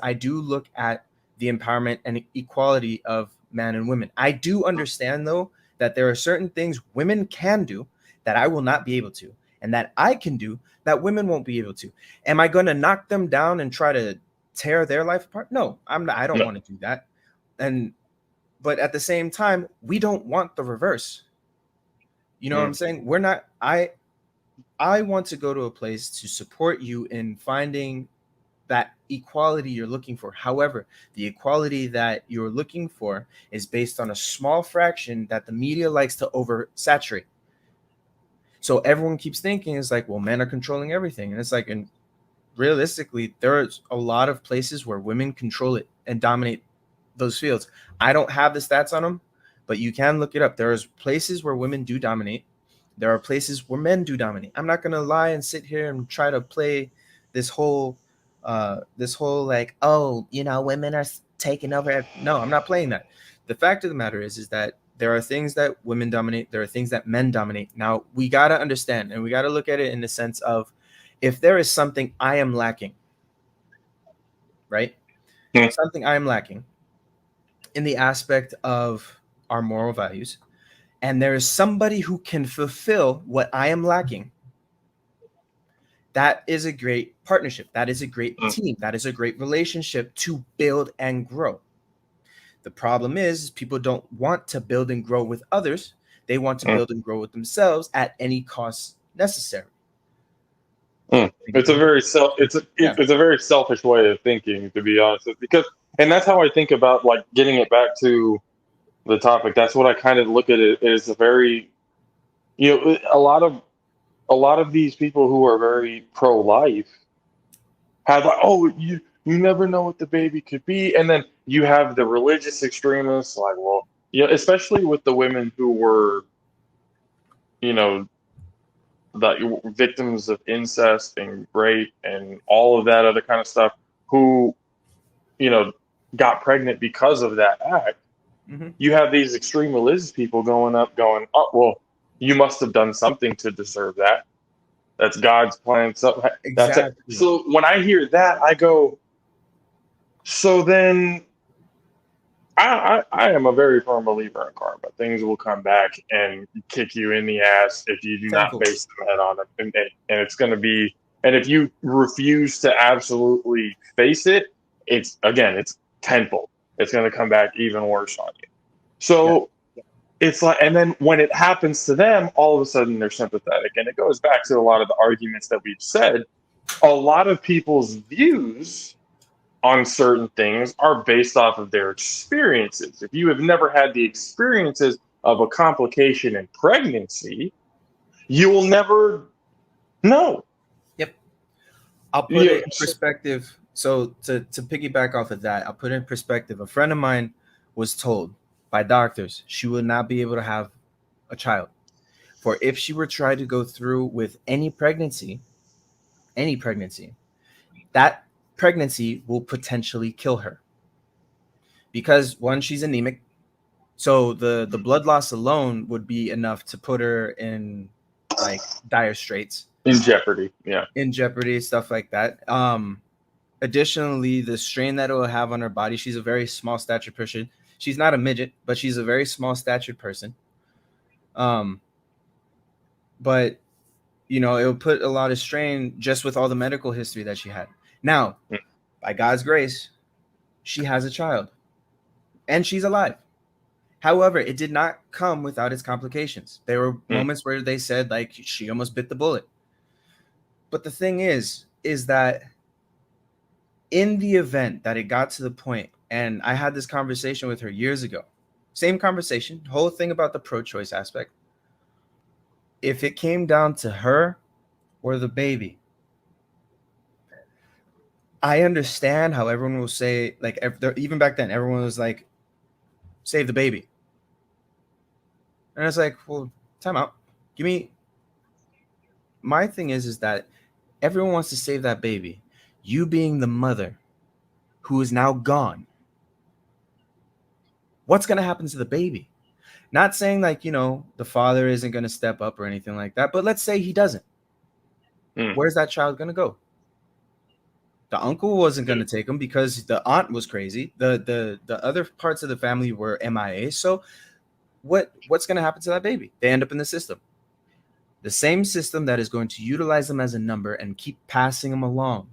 I do look at the empowerment and equality of man and women. I do understand, though, that there are certain things women can do that I will not be able to, and that I can do that women won't be able to. Am I going to knock them down and try to tear their life apart? No, I'm not. I don't want to do that. But at the same time, we don't want the reverse. You know what I'm saying? We're not. I want to go to a place to support you in finding that equality you're looking for. However, the equality that you're looking for is based on a small fraction that the media likes to oversaturate. So everyone keeps thinking it's like, well, men are controlling everything. And it's like, and realistically, there's a lot of places where women control it and dominate those fields. I don't have the stats on them, but you can look it up. There's places where women do dominate. There are places where men do dominate. I'm not going to lie and sit here and try to play this whole like, oh, you know, women are taking over. No, I'm not playing that. The fact of the matter is that there are things that women dominate. There are things that men dominate. Now, we got to understand, and we got to look at it in the sense of, if there is something I am lacking, right? Something I am lacking in the aspect of our moral values, and there is somebody who can fulfill what I am lacking, that is a great partnership. That is a great team. That is a great relationship to build and grow. The problem is people don't want to build and grow with others. They want to build and grow with themselves at any cost necessary. It's a very selfish way of thinking, to be honest, and that's how I think about, like, getting it back to the topic. That's what I kind of look at it as. A very, a lot of these people who are very pro-life have, like, oh, you never know what the baby could be, and then you have the religious extremists, like, well, especially with the women who were, the victims of incest and rape and all of that other kind of stuff, who, got pregnant because of that act. You have these extreme religious people going, oh, well, you must have done something to deserve that. That's God's plan. So Exactly. So when I hear that, I go, so then I am a very firm believer in karma. Things will come back and kick you in the ass if you do not face them head on. And it's going to be, and if you refuse to absolutely face it, it's tenfold. It's going to come back even worse on you. So it's like, and then when it happens to them, all of a sudden they're sympathetic. And it goes back to a lot of the arguments that we've said. A lot of people's views on certain things are based off of their experiences. If you have never had the experiences of a complication in pregnancy, you will never know. Yep. I'll put it in perspective. So to piggyback off of that, I'll put it in perspective. A friend of mine was told by doctors she would not be able to have a child. For if she were trying to go through with any pregnancy, that pregnancy will potentially kill her. Because one, she's anemic. So the blood loss alone would be enough to put her in like dire straits. In jeopardy, yeah. In jeopardy, stuff like that. Additionally, the strain that it will have on her body, she's a very small statured person. She's not a midget, but she's a very small statured person. But, it will put a lot of strain just with all the medical history that she had. Now, by God's grace, she has a child. And she's alive. However, it did not come without its complications. There were moments where they said, like, she almost bit the bullet. But the thing is that in the event that it got to the point, and I had this conversation with her years ago, same conversation, whole thing about the pro-choice aspect. If it came down to her or the baby, I understand how everyone will say, like, even back then, everyone was like, save the baby. And it's like, well, time out. My thing is that everyone wants to save that baby. You being the mother who is now gone, what's going to happen to the baby? Not saying like, the father isn't going to step up or anything like that, but let's say he doesn't. Where's that child going to go? The uncle wasn't going to take him because the aunt was crazy. The other parts of the family were MIA. So what's going to happen to that baby? They end up in the system. The same system that is going to utilize them as a number and keep passing them along.